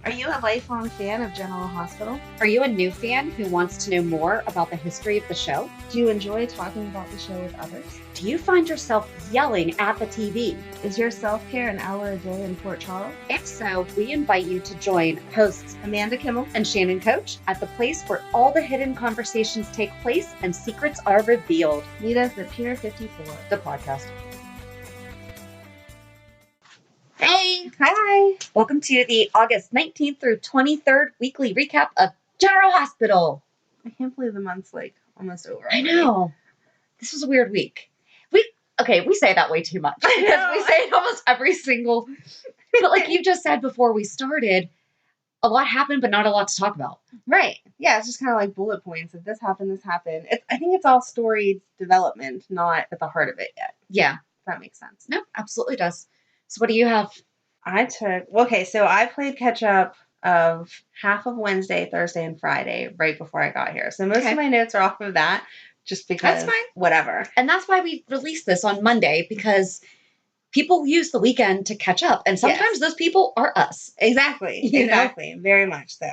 Are you a lifelong fan of General Hospital? Are you a new fan who wants to know more about the history of the show? Do you enjoy talking about the show with others? Do you find yourself yelling at the TV? Is your self-care an hour a day in Port Charles? If so, we invite you to join hosts Amanda and Shannon Coach at the place where all the hidden conversations take place and secrets are revealed. Meet us at Pier 54, the podcast. Hey! Hi! Welcome to the August 19th through 23rd weekly recap of General Hospital. I can't believe the month's almost over already. I know. This was a weird week. We say that way too much. I know. Because we say it almost every single... But like you just said before we started, a lot happened, but not a lot to talk about. Right. Yeah, it's just kind of like bullet points. If this happened, this happened. I think it's all story development, not at the heart of it yet. Yeah. If that makes sense. No, absolutely does. So what do you have? So I played catch up of half of Wednesday, Thursday, and Friday right before I got here. So most of my notes are off of that just because. That's fine. Whatever. And that's why we released this on Monday, because people use the weekend to catch up. And sometimes those people are us. Exactly. Exactly. Very much so.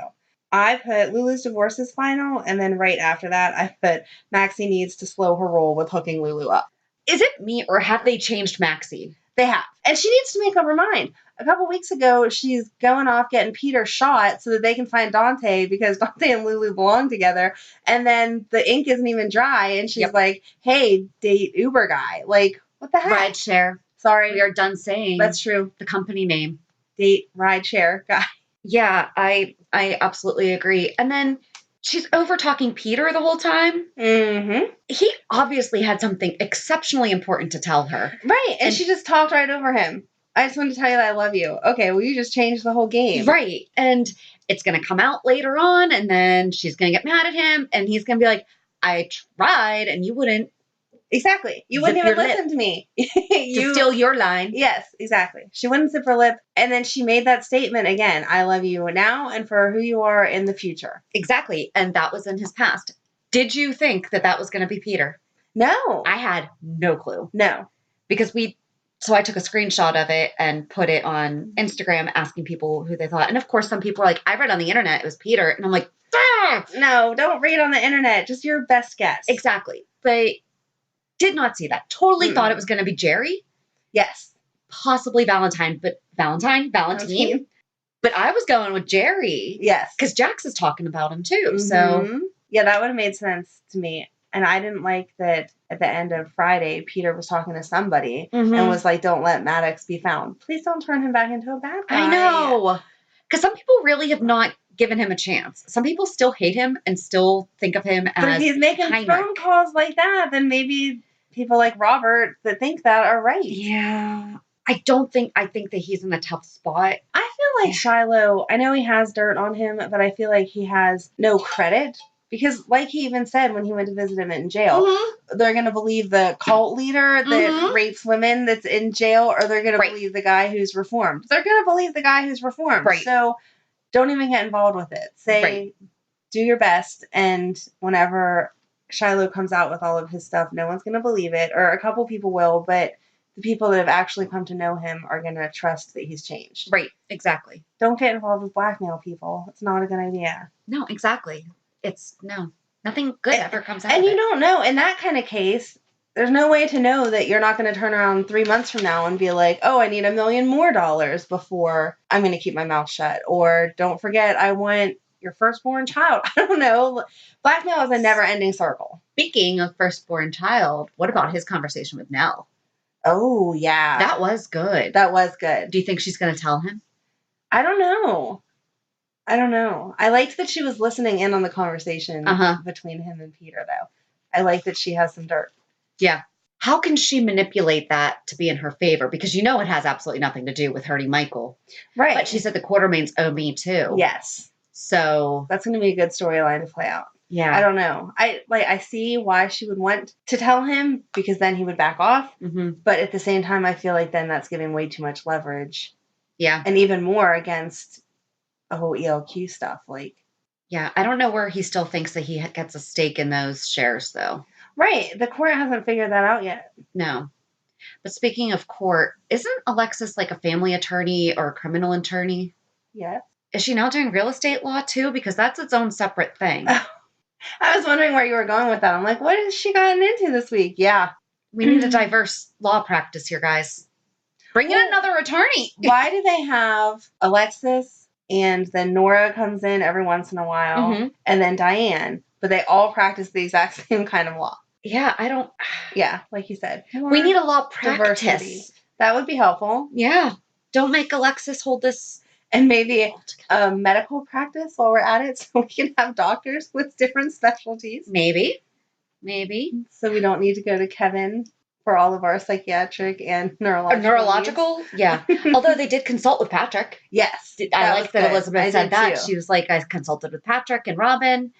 I put Lulu's divorce is final. And then right after that, I put Maxie needs to slow her roll with hooking Lulu up. Is it me or have they changed Maxie? They have. And she needs to make up her mind. A couple weeks ago, she's going off getting Peter shot so that they can find Dante because Dante and Lulu belong together. And then the ink isn't even dry. And she's like, hey, date Uber guy. Like, what the heck? Rideshare. Sorry. We are done saying. That's true. The company name. Date rideshare guy. Yeah, I absolutely agree. And then she's over talking Peter the whole time. Mm-hmm. He obviously had something exceptionally important to tell her. Right. And she just talked right over him. I just wanted to tell you that I love you. Okay, well, you just changed the whole game. Right. And it's going to come out later on, and then she's going to get mad at him, and he's going to be like, I tried, and you wouldn't. Exactly. You wouldn't even listen to me. To steal your line. Yes, exactly. She wouldn't zip her lip. And then she made that statement again. I love you now and for who you are in the future. Exactly. And that was in his past. Did you think that was going to be Peter? No. I had no clue. No. Because so I took a screenshot of it and put it on Instagram asking people who they thought. And of course, some people were like, I read on the internet it was Peter. And I'm like, no, don't read on the internet. Just your best guess. Exactly. But did not see that. Totally thought it was going to be Jerry. Yes. Possibly Valentine. But Valentine. But I was going with Jerry. Yes. Because Jax is talking about him too. Mm-hmm. So. Yeah, that would have made sense to me. And I didn't like that at the end of Friday, Peter was talking to somebody and was like, don't let Maddox be found. Please don't turn him back into a bad guy. I know. Because some people really have not given him a chance. Some people still hate him and still think of him as But if he's making phone calls like that, then maybe people like Robert that think that are right. Yeah. I think that he's in a tough spot. I feel like Shiloh, I know he has dirt on him, but I feel like he has no credit. Because like he even said when he went to visit him in jail, they're going to believe the cult leader that rapes women that's in jail, or they're going to believe the guy who's reformed. They're going to believe the guy who's reformed. Right. So don't even get involved with it. Say, do your best, and whenever Shiloh comes out with all of his stuff, no one's going to believe it, or a couple people will, but the people that have actually come to know him are going to trust that he's changed. Right, exactly. Don't get involved with blackmail people. It's not a good idea. No, exactly. Nothing good ever comes out of it. And you don't know. In that kind of case, there's no way to know that you're not going to turn around 3 months from now and be like, oh, I need $1 million more before I'm going to keep my mouth shut. Or don't forget, I want your firstborn child. I don't know. Blackmail is a never-ending circle. Speaking of firstborn child, what about his conversation with Nell? Oh, yeah. That was good. That was good. Do you think she's going to tell him? I don't know. I liked that she was listening in on the conversation between him and Peter, though. I like that she has some dirt. Yeah. How can she manipulate that to be in her favor? Because it has absolutely nothing to do with hurting Michael. Right. But she said the Quartermains owe me too. Yes. So. That's going to be a good storyline to play out. Yeah. I don't know. I see why she would want to tell him, because then he would back off. Mm-hmm. But at the same time, I feel like then that's giving way too much leverage. Yeah. And even more against a whole ELQ stuff. Yeah, I don't know where he still thinks that he gets a stake in those shares, though. Right. The court hasn't figured that out yet. No. But speaking of court, isn't Alexis like a family attorney or a criminal attorney? Yes. Is she now doing real estate law too? Because that's its own separate thing. I was wondering where you were going with that. I'm like, what has she gotten into this week? Yeah. We need a diverse law practice here, guys. Bring in another attorney. Why do they have Alexis and then Nora comes in every once in a while and then Diane, but they all practice the exact same kind of law? Yeah, I don't. Yeah, like you said. We need a law practice. Diversity. That would be helpful. Yeah. Don't make Alexis hold this. And maybe a medical practice while we're at it so we can have doctors with different specialties. Maybe. So we don't need to go to Kevin for all of our psychiatric and neurological. Yeah. Although they did consult with Patrick. Yes. I like that Elizabeth said that. Too. She was like, I consulted with Patrick and Robin.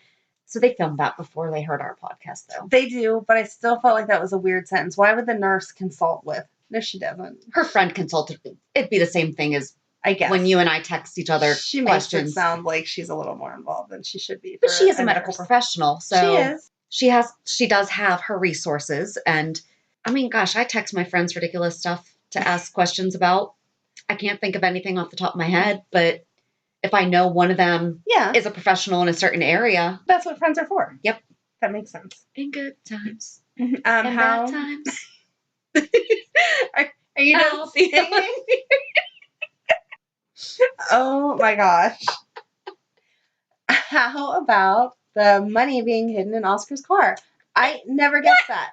So they filmed that before they heard our podcast, though. They do, but I still felt like that was a weird sentence. Why would the nurse consult with? No, she doesn't. Her friend consulted. It'd be the same thing as, I guess, when you and I text each other she questions. Makes it sound like she's a little more involved than she should be. But she is a medical professional, so she is. She does have her resources, and I mean, gosh, I text my friends ridiculous stuff to ask questions about. I can't think of anything off the top of my head, but if I know one of them is a professional in a certain area. That's what friends are for. Yep. That makes sense. In good times. In bad times. Are you done singing? Oh my gosh. How about the money being hidden in Oscar's car? I never guessed that.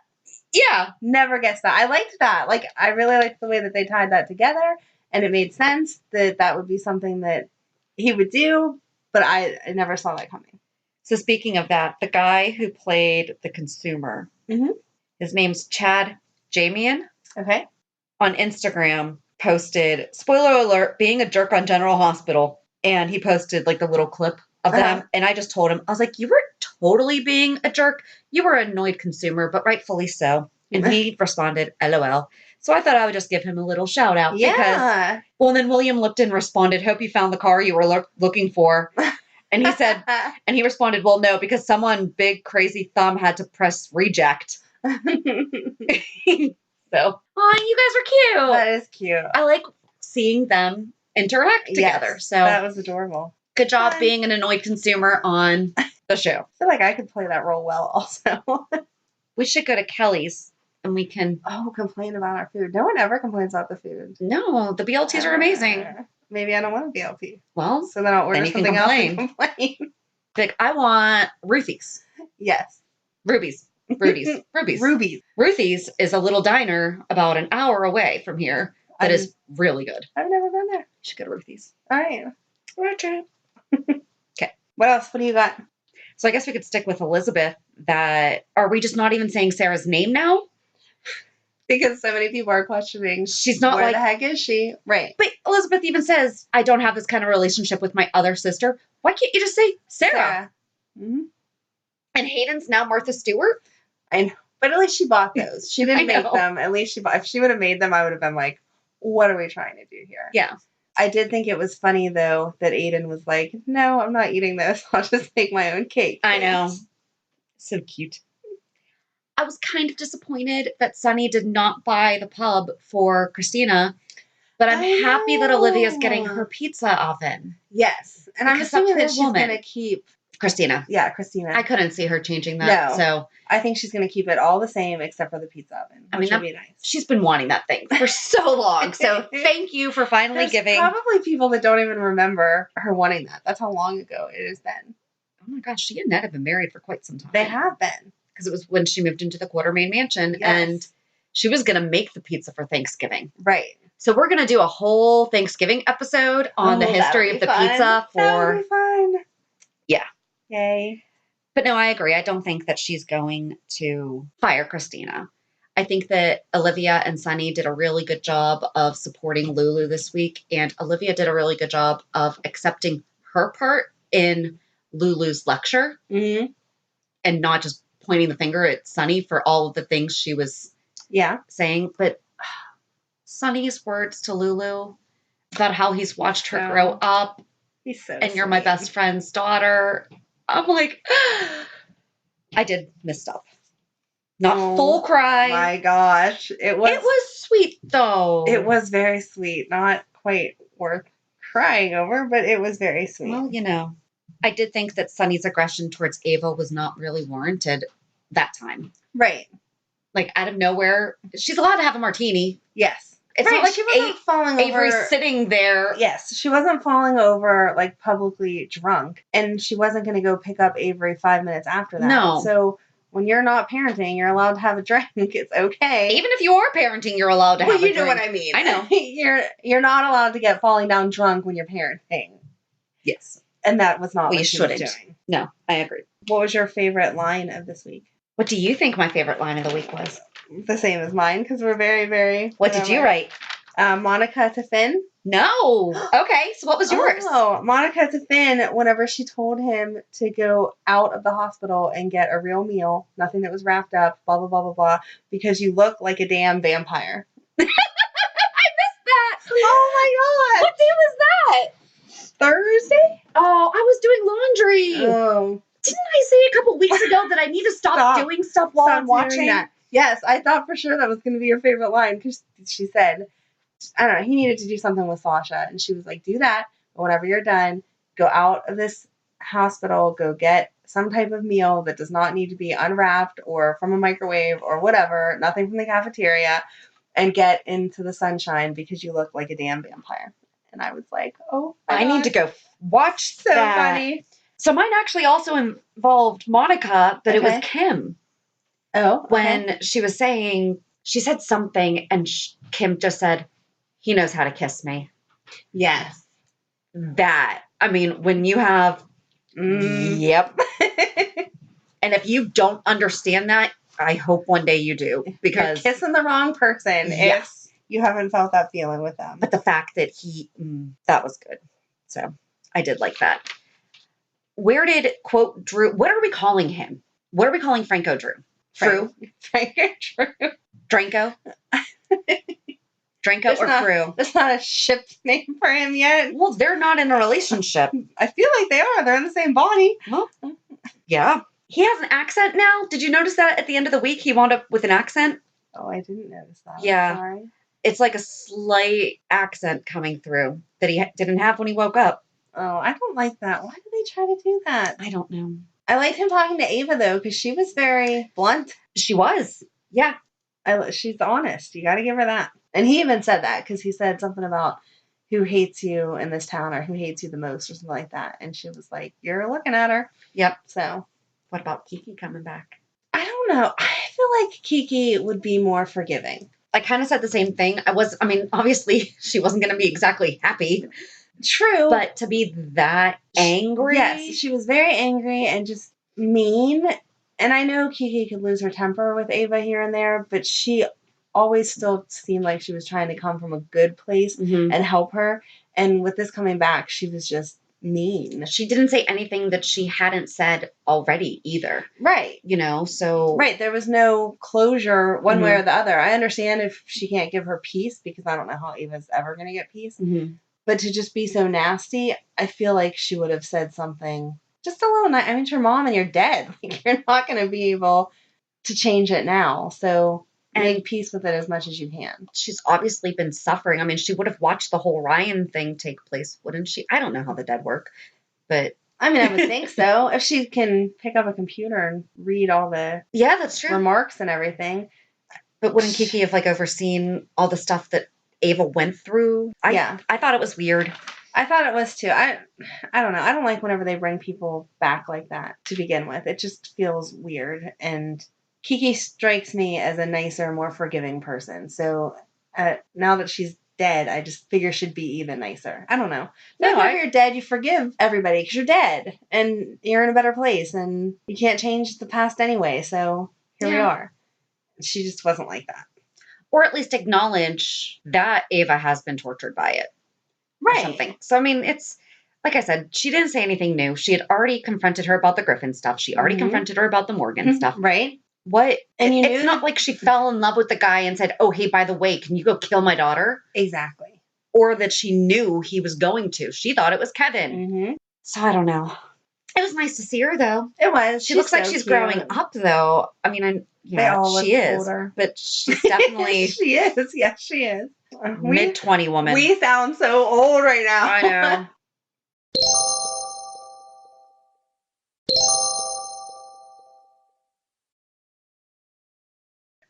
Yeah. Never guessed that. I liked that. Like, I really liked the way that they tied that together, and it made sense that that would be something that he would do, but I never saw that coming. So speaking of that, the guy who played the consumer, his name's Chad Jamian. Okay. On Instagram, posted, spoiler alert, being a jerk on General Hospital. And he posted like the little clip of them. And I just told him, I was like, you were totally being a jerk. You were an annoyed consumer, but rightfully so. And he responded, LOL. So I thought I would just give him a little shout out. Yeah. Because, well, and then William Lipton responded, hope you found the car you were looking for. And he said, and he responded, well, no, because someone big crazy thumb had to press reject. So, oh, you guys were cute. That is cute. I like seeing them interact together. Yes, so that was adorable. Good job being an annoyed consumer on the show. I feel like I could play that role well also. We should go to Kelly's and we can complain about our food. No one ever complains about the food. No, the BLTs are amazing. Maybe I don't want a BLT. Well, so then I'll order something else and complain. Like, I want Ruthie's. Yes. Ruby's. Ruthie's is a little diner about an hour away from here that is really good. I've never been there. You should go to Ruthie's. All right. Road trip. Okay. What else? What do you got? So I guess we could stick with Elizabeth. Are we just not even saying Sarah's name now? Because so many people are questioning. She's not where the heck is she? Right. But Elizabeth even says, I don't have this kind of relationship with my other sister. Why can't you just say Sarah? Mm-hmm. And Hayden's now Martha Stewart? I know. But at least she bought those. She didn't make them. At least she bought. If she would have made them, I would have been like, what are we trying to do here? Yeah. I did think it was funny, though, that Aiden was like, no, I'm not eating this. I'll just make my own cake. I know. So cute. I was kind of disappointed that Sunny did not buy the pub for Christina, but I'm happy that Olivia's getting her pizza oven. Yes. And I'm assuming that she's going to keep Christina. Yeah, Christina. I couldn't see her changing that. No. So I think she's going to keep it all the same except for the pizza oven. I mean, that'd be nice. She's been wanting that thing for so long. So thank you for finally giving. Probably people that don't even remember her wanting that. That's how long ago it has been. Oh my gosh, she and Ned have been married for quite some time. They have been. Because it was when she moved into the Quartermain Mansion and she was going to make the pizza for Thanksgiving. Right. So we're going to do a whole Thanksgiving episode on the history of the pizza for. That would be fun. Yeah. Yay. But no, I agree. I don't think that she's going to fire Christina. I think that Olivia and Sunny did a really good job of supporting Lulu this week. And Olivia did a really good job of accepting her part in Lulu's lecture. Mm-hmm. And not just pointing the finger at Sunny for all of the things she was saying. But Sunny's words to Lulu about how he's watched her grow up. He's so and sweet. You're my best friend's daughter. I'm like, I did miss stuff. Not full cry. My gosh. It was sweet though. It was very sweet. Not quite worth crying over, but it was very sweet. Well, I did think that Sunny's aggression towards Ava was not really warranted that time. Right. Like, out of nowhere, she's allowed to have a martini. Yes. It's not like she wasn't falling Avery's over. sitting there. Yes, she wasn't falling over, like, publicly drunk. And she wasn't going to go pick up Avery 5 minutes after that. No. So when you're not parenting, you're allowed to have a drink. It's okay. Even if you are parenting, you're allowed to have a drink. You know what I mean. I know. You're not allowed to get falling down drunk when you're parenting. Yes. And that was not what she was doing. No, I agree. What was your favorite line of this week? What do you think my favorite line of the week was? The same as mine, because we're very, very... What did you write? Monica to Finn. No. Okay, so what was yours? Oh, Monica to Finn, whenever she told him to go out of the hospital and get a real meal, nothing that was wrapped up, blah, blah, blah, blah, blah, because you look like a damn vampire. I missed that. Oh my God. What day was that? Thursday? Oh, I was doing laundry. Oh. Didn't I say a couple weeks ago that I need to stop doing stuff while I'm watching? That. Yes, I thought for sure that was going to be your favorite line, because she said, I don't know, he needed to do something with Sasha, and she was like, do that, but whenever you're done, go out of this hospital, go get some type of meal that does not need to be unwrapped or from a microwave or whatever, nothing from the cafeteria, and get into the sunshine because you look like a damn vampire. And I was like, oh, I need to go watch so that. Funny. So mine actually also involved Monica, but it was Kim. Oh, when she was saying, she said something, and Kim just said, he knows how to kiss me. Yes. That, I mean, when you have, yep. And if you don't understand that, I hope one day you do, because you're kissing the wrong person. Yes. If you haven't felt that feeling with them. But the fact that that was good. So I did like that. Where did, quote, Drew, what are we calling him? What are we calling Franco Drew? Drew? Franco Drew. Dranko? Dranko or Drew? There's not a ship name for him yet. Well, they're not in a relationship. I feel like they are. They're in the same body. Well, yeah. He has an accent now. Did you notice that at the end of the week he wound up with an accent? Oh, I didn't notice that. Yeah. Sorry. It's like a slight accent coming through that he didn't have when he woke up. Oh, I don't like that. Why did they try to do that? I don't know. I liked him talking to Ava, though, because she was very blunt. She was. Yeah. She's honest. You got to give her that. And he even said that, because he said something about who hates you in this town or who hates you the most or something like that. And she was like, you're looking at her. Yep. So. What about Kiki coming back? I don't know. I feel like Kiki would be more forgiving. I kind of said the same thing. Obviously, she wasn't going to be exactly happy. True. But to be that angry? Yes, she was very angry and just mean. And I know Kiki could lose her temper with Ava here and there, but she always still seemed like she was trying to come from a good place and help her. And with this coming back, she was just mean. She didn't say anything that she hadn't said already either. Right. So. Right. There was no closure one way or the other. I understand if she can't give her peace, because I don't know how Ava's ever going to get peace. But to just be so nasty, I feel like she would have said something just a little nice. I mean, it's your mom and you're dead. Like, you're not going to be able to change it now. So make peace with it as much as you can. She's obviously been suffering. I mean, she would have watched the whole Ryan thing take place, wouldn't she? I don't know how the dead work, but... I mean, I would think so. If she can pick up a computer and read all the that's true. Remarks and everything. But wouldn't Kiki have, overseen all the stuff that Ava went through? I thought it was weird. I thought it was too. I don't know. I don't like whenever they bring people back like that to begin with. It just feels weird. And Kiki strikes me as a nicer, more forgiving person. So now that she's dead, I just figure she'd be even nicer. I don't know. Whenever you're dead, you forgive everybody because you're dead and you're in a better place and you can't change the past anyway. So here we are. She just wasn't like that. Or at least acknowledge that Ava has been tortured by it. Right. Or something. So, I mean, it's, like I said, she didn't say anything new. She had already confronted her about the Griffin stuff. She already confronted her about the Morgan stuff. Right. What? And it's not like she fell in love with the guy and said, oh, hey, by the way, can you go kill my daughter? Exactly. Or that she knew he was going to. She thought it was Kevin. So, I don't know. It was nice to see her, though. It was. She looks like she's growing up, though. I mean, they all look she is. older. But she's definitely... She is. Yes, she is. Mid-20 woman. We sound so old right now. I know.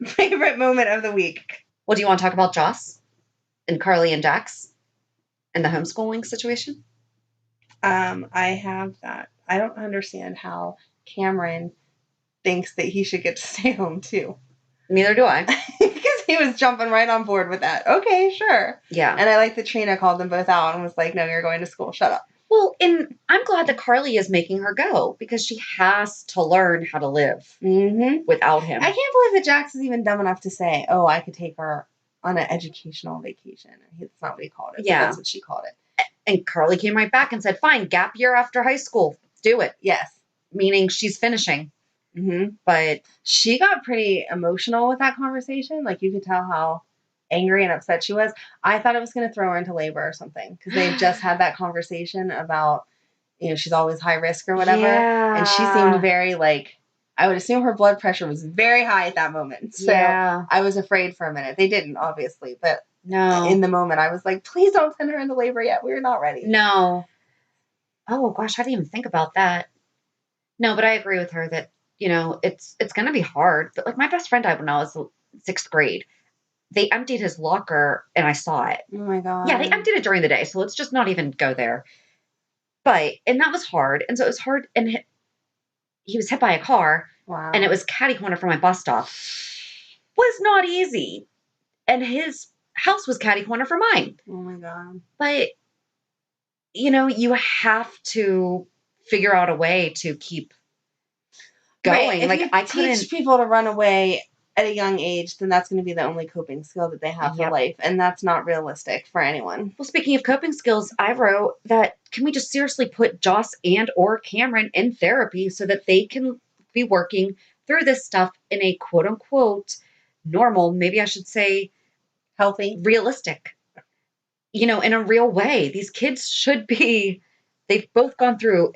Favorite moment of the week. Well, do you want to talk about Joss and Carly and Dax and the homeschooling situation? I have that. I don't understand how Cameron thinks that he should get to stay home too. Neither do I. Because he was jumping right on board with that. Okay, sure. Yeah. And I like that Trina called them both out and was like, no, you're going to school. Shut up. Well, and I'm glad that Carly is making her go because she has to learn how to live without him. I can't believe that Jax is even dumb enough to say, oh, I could take her on an educational vacation. That's not what he called it. Yeah. That's what she called it. And Carly came right back and said, fine, gap year after high school. Do it. Yes. Meaning she's finishing. But she got pretty emotional with that conversation. Like, you could tell how angry and upset she was. I thought it was going to throw her into labor or something because they just had that conversation about, she's always high risk or whatever. Yeah. And she seemed very, like, I would assume her blood pressure was very high at that moment. So I was afraid for a minute. They didn't, obviously, but no. In the moment, I was like, please don't send her into labor yet. We're not ready. No. Oh, gosh, I didn't even think about that. No, but I agree with her that, it's going to be hard. But, like, my best friend died when I was 6th grade. They emptied his locker, and I saw it. Oh, my God. Yeah, they emptied it during the day, so let's just not even go there. And that was hard. And so it was hard, and he was hit by a car. Wow. And it was catty corner from my bus stop. Was not easy. And his house was catty corner from mine. Oh, my God. But, you have to figure out a way to keep going. Right. If you teach people to run away at a young age, then that's going to be the only coping skill that they have for life. And that's not realistic for anyone. Well, speaking of coping skills, I wrote that, can we just seriously put Joss and or Cameron in therapy so that they can be working through this stuff in a quote unquote normal, maybe I should say healthy, realistic, in a real way. These kids should be, they've both gone through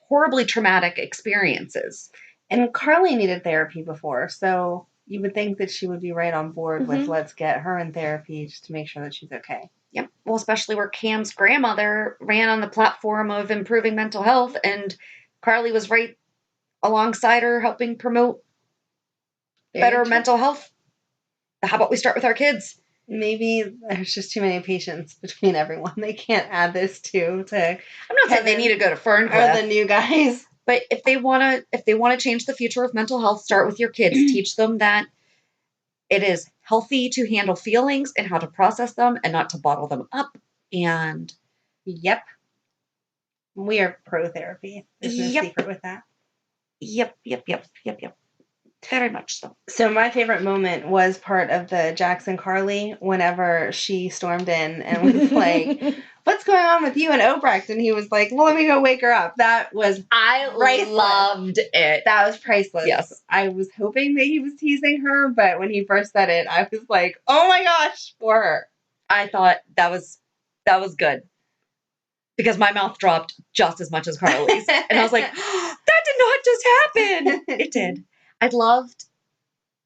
horribly traumatic experiences. And Carly needed therapy before, so you would think that she would be right on board with let's get her in therapy just to make sure that she's okay. Yep. Well, especially where Cam's grandmother ran on the platform of improving mental health, and Carly was right alongside her helping promote better mental health. How about we start with our kids? Maybe there's just too many patients between everyone. They can't add this to. I'm not saying they need to go to Ferncliff. Or the new guys. But if they want to change the future of mental health, start with your kids. Teach them that it is healthy to handle feelings and how to process them and not to bottle them up. And yep. We are pro therapy. There's no secret with that. Yep. Very much so. So my favorite moment was part of the Jackson Carly whenever she stormed in and was like, what's going on with you and Obrecht? And he was like, well, let me go wake her up. That was priceless. Loved it. That was priceless. Yes. I was hoping that he was teasing her, but when he first said it, I was like, oh my gosh, for her. I thought that was good. Because my mouth dropped just as much as Carly's. And I was like, that did not just happen. It did. I loved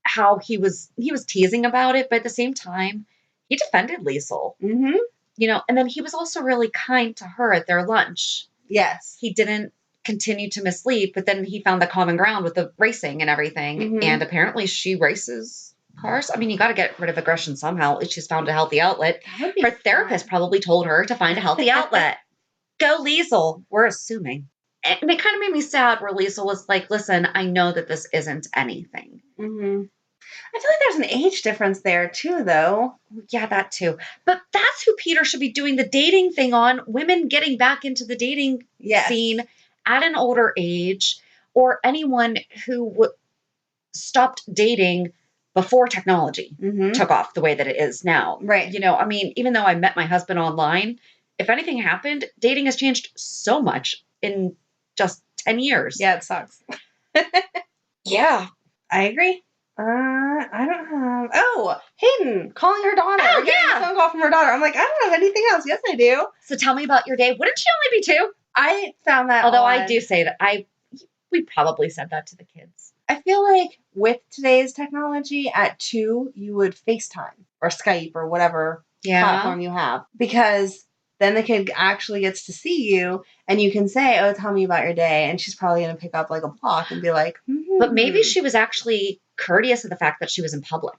how he was teasing about it, but at the same time, he defended Liesl. And then he was also really kind to her at their lunch. Yes. He didn't continue to mislead, but then he found the common ground with the racing and everything. And apparently she races cars. I mean, you got to get rid of aggression somehow. At least she's found a healthy outlet. Her therapist probably told her to find a healthy outlet. Go Liesl. We're assuming. And it kind of made me sad where Liesl was like, listen, I know that this isn't anything. I feel like there's an age difference there too, though. Yeah, that too. But that's who Peter should be doing the dating thing on. Women getting back into the dating scene at an older age, or anyone who stopped dating before technology took off the way that it is now. Right. I mean, even though I met my husband online, if anything happened, dating has changed so much in just 10 years. Yeah, it sucks. Yeah. I agree. I don't have... Oh, Hayden calling her daughter. Oh, yeah. A phone call from her daughter. I'm like, I don't have anything else. Yes, I do. So tell me about your day. Wouldn't she only be 2? I found that Although I do say that we probably said that to the kids. I feel like with today's technology, at 2, you would FaceTime or Skype or whatever platform you have. Because then the kid actually gets to see you and you can say, oh, tell me about your day. And she's probably going to pick up like a block and be like, But maybe she was actually courteous of the fact that she was in public.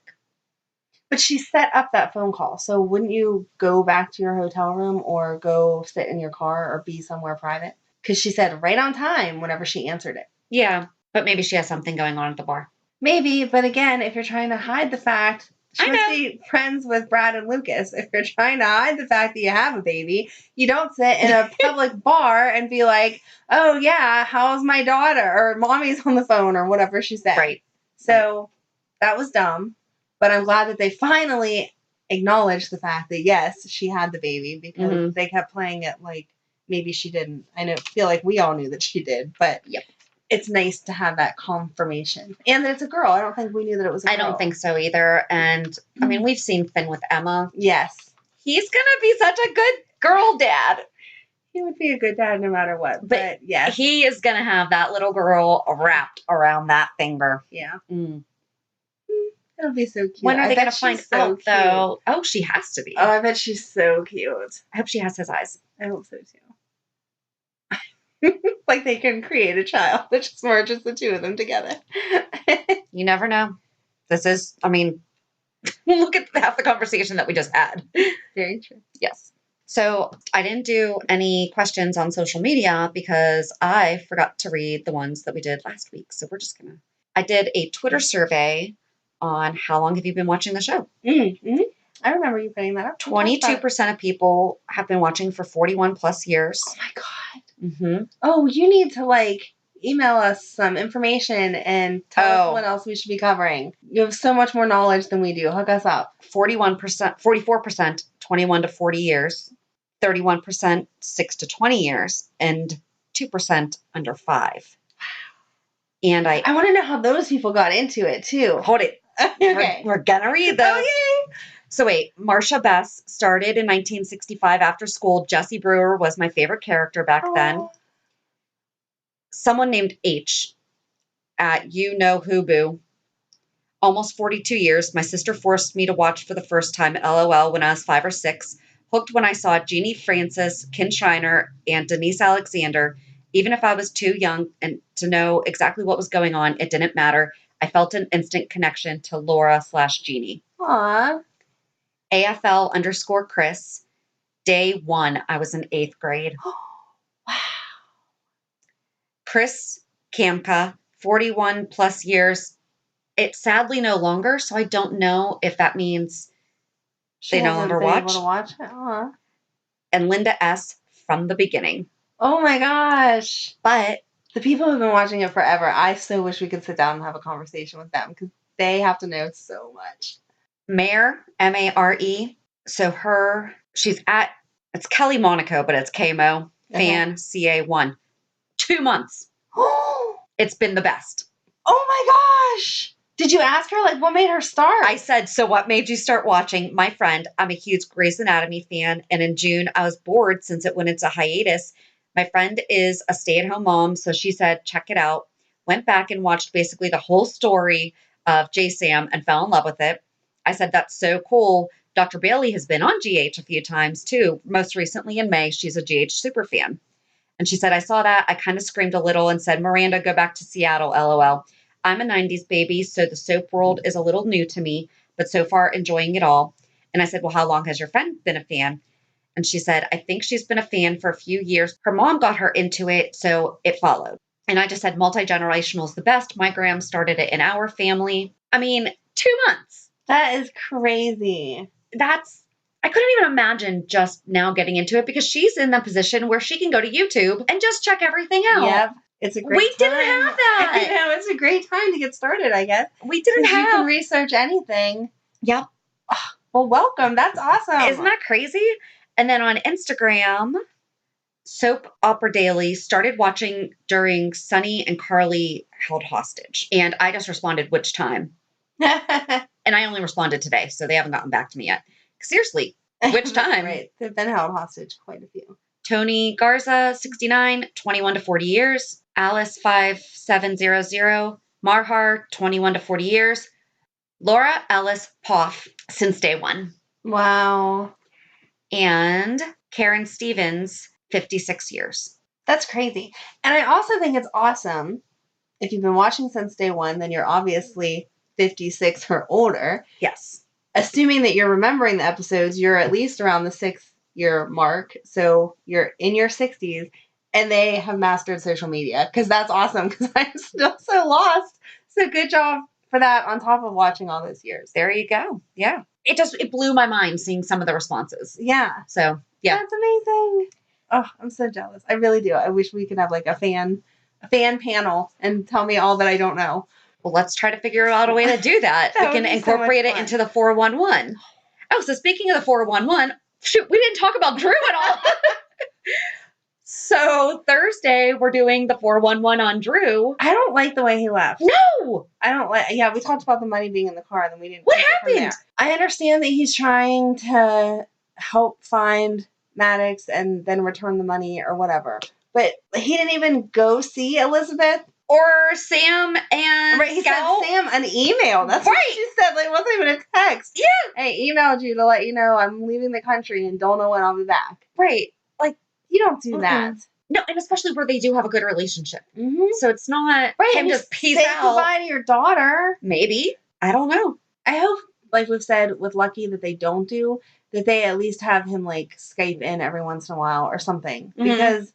But she set up that phone call. So wouldn't you go back to your hotel room or go sit in your car or be somewhere private? Because she said right on time whenever she answered it. Yeah, but maybe she has something going on at the bar. Maybe, but again, if you're trying to hide the fact, she must be friends with Brad and Lucas. If you're trying to hide the fact that you have a baby, you don't sit in a public bar and be like, oh yeah, how's my daughter? Or mommy's on the phone or whatever she said. Right. So that was dumb. But I'm glad that they finally acknowledged the fact that, yes, she had the baby because they kept playing it like maybe she didn't. I feel like we all knew that she did, but it's nice to have that confirmation. And that it's a girl. I don't think we knew that it was a girl. I don't think so either. And, I mean, we've seen Finn with Emma. Yes. He's going to be such a good girl dad. He would be a good dad no matter what. But yes. He is going to have that little girl wrapped around that finger. Yeah. It'll be so cute. When are they going to find out, though? Oh, she has to be. Oh, I bet she's so cute. I hope she has his eyes. I hope so, too. Like they can create a child that just merges the 2 of them together. You never know. This is, I mean, look at half the conversation that we just had. Very true. Yes. So I didn't do any questions on social media because I forgot to read the ones that we did last week. So we're just going to, I did a Twitter survey on how long have you been watching the show? Mm-hmm. I remember you putting that up. 22% of people have been watching for 41 plus years. Oh my God. Mm-hmm. Oh, you need to email us some information and tell us what else we should be covering. You have so much more knowledge than we do. Hook us up. 44%, 21 to 40 years, 31%, 6 to 20 years, and 2% under 5. And I want to know how those people got into it too. Hold it. Okay. We're gonna read those. Okay. So wait, Marcia Bess started in 1965 after school. Jessie Brewer was my favorite character back then. Someone named H at You Know Who Boo. Almost 42 years. My sister forced me to watch for the first time at LOL when I was 5 or 6. Hooked when I saw Jeannie Francis, Ken Shiner, and Denise Alexander. Even if I was too young and to know exactly what was going on, it didn't matter. I felt an instant connection to Laura/Jeannie. Aww. AFL_Chris. Day 1. I was in 8th grade. Wow. Chris Kamka, 41 plus years. It's sadly no longer, so I don't know if that means they no longer watch. Able to watch it. Aww. And Linda S. from the beginning. Oh my gosh. But the people who've been watching it forever, I so wish we could sit down and have a conversation with them because they have to know so much. Mare, M-A-R-E. So she's it's Kelly Monaco, but it's Kmo, fan, CA1. 2 months. It's been the best. Oh my gosh. Did you ask her, what made her start? I said, so what made you start watching? My friend, I'm a huge Grey's Anatomy fan, and in June, I was bored since it went into hiatus. My friend is a stay-at-home mom, so she said, check it out. Went back and watched basically the whole story of J-Sam and fell in love with it. I said, that's so cool. Dr. Bailey has been on GH a few times, too. Most recently in May, she's a GH superfan. And she said, I saw that. I kind of screamed a little and said, Miranda, go back to Seattle, LOL. I'm a 90s baby, so the soap world is a little new to me, but so far enjoying it all. And I said, well, how long has your friend been a fan? And she said, I think she's been a fan for a few years. Her mom got her into it, so it followed. And I just said, multi-generational is the best. My gram started it in our family. I mean, 2 months. That is crazy. I couldn't even imagine just now getting into it because she's in the position where she can go to YouTube and just check everything out. Yep. It's a great We time. didn't have that. I know. It's a great time to get started, I guess. We didn't have. You can research anything. Yep. Oh, well, welcome. That's awesome. Isn't that crazy? And then on Instagram, Soap Opera Daily started watching during Sunny and Carly held hostage. And I just responded, which time? And I only responded today, so they haven't gotten back to me yet. Seriously, which time? Right. They've been held hostage quite a few. Tony Garza, 69, 21 to 40 years. Alice, 5700, Marhar, 21 to 40 years. Laura Ellis Poff, since day one. Wow. And Karen Stevens, 56 years. That's crazy. And I also think it's awesome. If you've been watching since day one, then you're obviously 56 or older. Yes. Assuming that you're remembering the episodes, you're at least around the 6-year mark. So you're in your 60s, and they have mastered social media. Because that's awesome, because I'm still so lost. So good job for that on top of watching all those years. There you go. Yeah. It blew my mind seeing some of the responses. Yeah. So, yeah. That's amazing. Oh, I'm so jealous. I really do. I wish we could have like a fan panel and tell me all that I don't know. Well, let's try to figure out a way to do that. We can incorporate it into the 411. Oh, so speaking of the 411, shoot, we didn't talk about Drew at all. So Thursday, we're doing the 411 on Drew. I don't like the way he left. No! I don't like, yeah, we talked about the money being in the car, then we didn't. What happened? I understand that he's trying to help find Maddox and then return the money or whatever. But he didn't even go see Elizabeth. Or Sam and Right, he Scout. sent Sam an email. That's what she said. Like, it wasn't even a text. Yeah. I emailed you to let you know I'm leaving the country and don't know when I'll be back. Right. Like, you don't do that. No, and especially where they do have a good relationship. Mm-hmm. So it's not him just peace say out. Goodbye to your daughter. Maybe. I don't know. I hope, like we've said with Lucky, that they don't do, that they at least have him, like, Skype in every once in a while or something. Mm-hmm. Because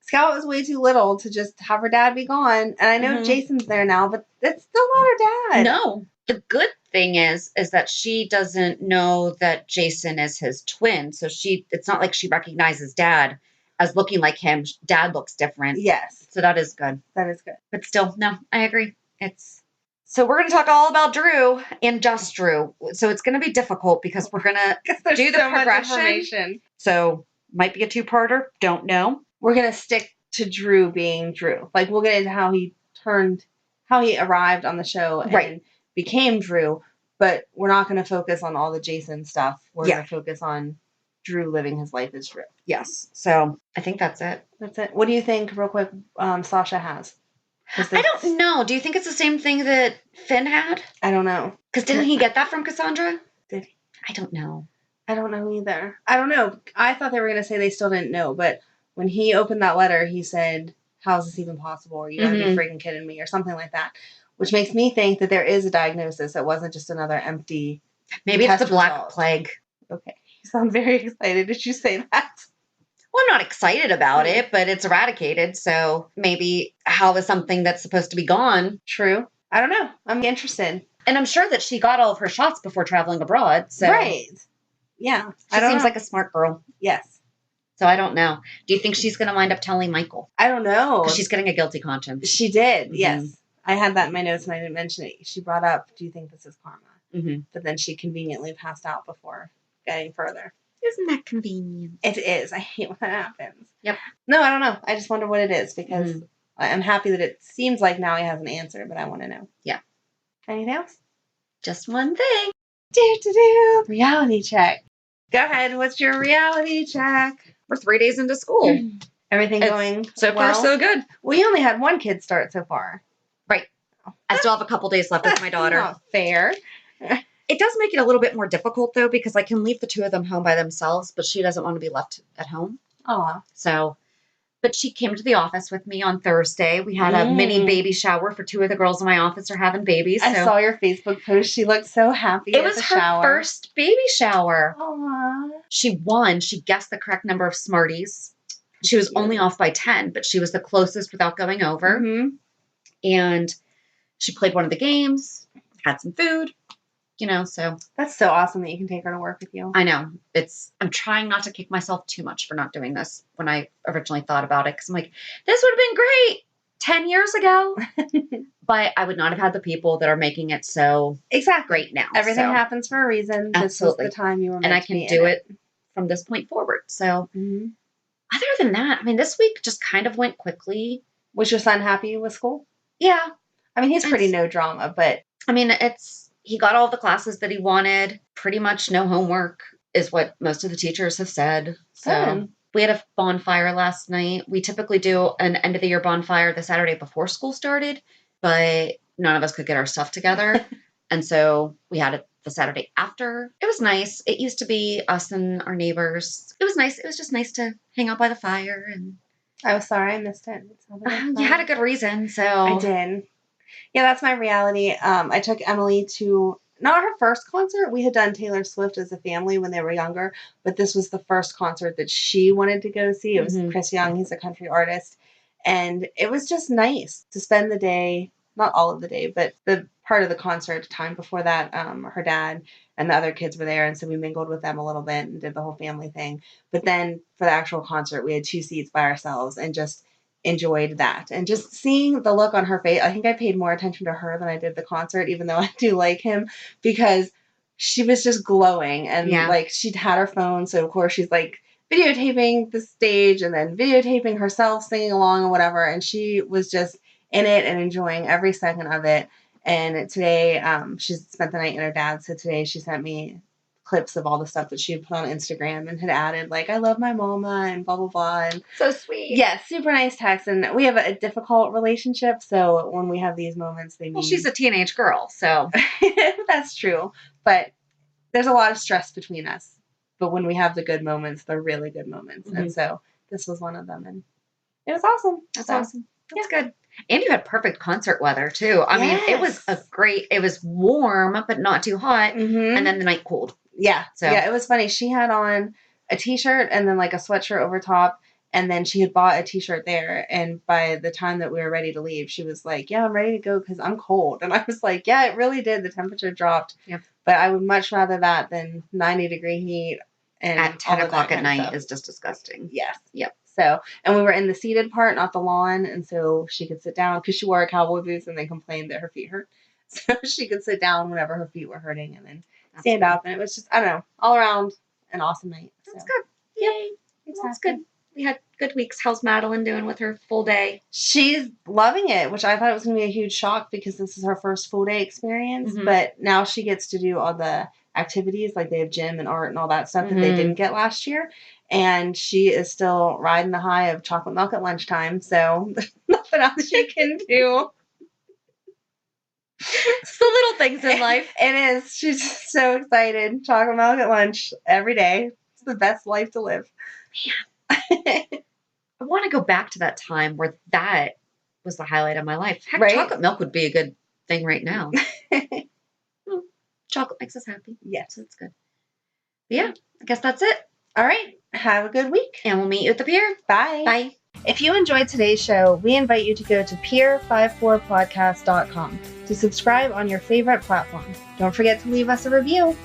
Scout was way too little to just have her dad be gone. And I know Jason's there now, but it's still not her dad. No. The good thing is that she doesn't know that Jason is his twin. So it's not like she recognizes dad as looking like him. Dad looks different. Yes. So that is good. That is good. But still, no, I agree. So we're going to talk all about Drew and just Drew. So it's going to be difficult because we're going to do the progression. So might be a two-parter. Don't know. We're going to stick to Drew being Drew. Like, we'll get into how he arrived on the show and became Drew, but we're not going to focus on all the Jason stuff. We're going to focus on Drew living his life as Drew. Yes. So I think that's it. That's it. What do you think, real quick, Sasha has? I don't know. Do you think it's the same thing that Finn had? I don't know. Because didn't he get that from Cassandra? Did he? I don't know. I don't know either. I don't know. I thought they were going to say they still didn't know, but when he opened that letter, he said, "How is this even possible? Or you gotta be freaking kidding me," or something like that. Which makes me think that there is a diagnosis. It wasn't just another empty. Maybe it's the Black Plague. Okay. You sound very excited. Did you say that? Well, I'm not excited about it, but it's eradicated. So maybe how is something that's supposed to be gone? True. I don't know. I'm interested. And I'm sure that she got all of her shots before traveling abroad. So. Right. Yeah. She seems like a smart girl. Yes. So I don't know. Do you think she's going to wind up telling Michael? I don't know. Because she's getting a guilty conscience. She did. Yes. I had that in my notes and I didn't mention it. She brought up, "Do you think this is karma?" But then she conveniently passed out before getting further. Isn't that convenient? It is. I hate when that happens. Yep. No, I don't know. I just wonder what it is because I'm happy that it seems like now he has an answer, but I want to know. Yeah. Anything else? Just one thing. Reality check. Go ahead. What's your reality check? We're 3 days into school. Everything going so far so good. We only had one kid start so far. Right. I still have a couple days left with my daughter. Not fair. It does make it a little bit more difficult, though, because I can leave the two of them home by themselves, but she doesn't want to be left at home. Aw. So, but she came to the office with me on Thursday. We had a mini baby shower for two of the girls in my office are having babies. I saw your Facebook post. She looked so happy It was her first baby shower. Aww. She won. She guessed the correct number of Smarties. She was only off by 10, but she was the closest without going over. And she played one of the games, had some food. So. That's so awesome that you can take her to work with you. I know. I'm trying not to kick myself too much for not doing this when I originally thought about it. Because I'm like, this would have been great 10 years ago. But I would not have had the people that are making it so great now. Everything happens for a reason. Absolutely. This was the time you were meant and I can do it from this point forward. So other than that, I mean, this week just kind of went quickly. Was your son happy with school? Yeah. I mean, he's pretty no drama, but. I mean, he got all the classes that he wanted. Pretty much no homework is what most of the teachers have said. So we had a bonfire last night. We typically do an end of the year bonfire the Saturday before school started, but none of us could get our stuff together. And so we had it the Saturday after. It was nice. It used to be us and our neighbors. It was nice. It was just nice to hang out by the fire. And I was sorry I missed it. you had a good reason, so. I did. Yeah, that's my reality. I took Emily to, not her first concert. We had done Taylor Swift as a family when they were younger, but this was the first concert that she wanted to go see. It was Chris Young. He's a country artist. And it was just nice to spend the day, not all of the day, but the part of the concert time before that, her dad and the other kids were there. And so we mingled with them a little bit and did the whole family thing. But then for the actual concert, we had 2 seats by ourselves and just enjoyed that. And just seeing the look on her face, I think I paid more attention to her than I did the concert, even though I do like him, because she was just glowing. And like she'd had her phone. So of course she's like videotaping the stage and then videotaping herself singing along or whatever. And she was just in it and enjoying every second of it. And today, she spent the night in her dad's. So today she sent me clips of all the stuff that she had put on Instagram and had added, like, I love my mama and blah, blah, blah. And so sweet. Yeah, super nice text. And we have a difficult relationship. So when we have these moments, they mean... Well, she's a teenage girl, so... That's true. But there's a lot of stress between us. But when we have the good moments, they're really good moments. And so this was one of them. And it was awesome. That's awesome. That's good. And you had perfect concert weather, too. I mean, it was it was warm, but not too hot. And then the night cooled. Yeah. So. Yeah, it was funny. She had on a t-shirt and then like a sweatshirt over top. And then she had bought a t-shirt there. And by the time that we were ready to leave, she was like, yeah, I'm ready to go because I'm cold. And I was like, yeah, it really did. The temperature dropped. Yep. But I would much rather that than 90-degree heat. And at 10 o'clock at night is just disgusting. Yes. Yep. So, and we were in the seated part, not the lawn. And so she could sit down because she wore cowboy boots and they complained that her feet hurt. So she could sit down whenever her feet were hurting and then stand up. And it was just, I don't know, all around an awesome night. That's good. Yay. That's good. We had good weeks. How's Madeline doing with her full day? She's loving it, which I thought it was going to be a huge shock because this is her first full day experience. But now she gets to do all the activities, like they have gym and art and all that stuff that they didn't get last year. And she is still riding the high of chocolate milk at lunchtime. So there's nothing else she can do. It's the little things in life. It is. She's just so excited. Chocolate milk at lunch every day. It's the best life to live. I want to go back to that time where that was the highlight of my life. Heck, chocolate milk would be a good thing right now. Chocolate makes us happy. Yes, so that's good. But yeah, I guess that's it. All right. Have a good week. And we'll meet you at the pier. Bye. Bye. If you enjoyed today's show, we invite you to go to pier54podcast.com to subscribe on your favorite platform. Don't forget to leave us a review.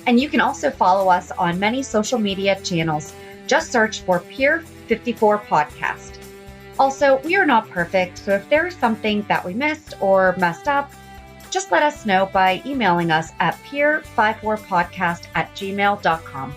And you can also follow us on many social media channels. Just search for Pier 54 Podcast. Also, we are not perfect, so if there is something that we missed or messed up, just let us know by emailing us at pier54podcast@gmail.com.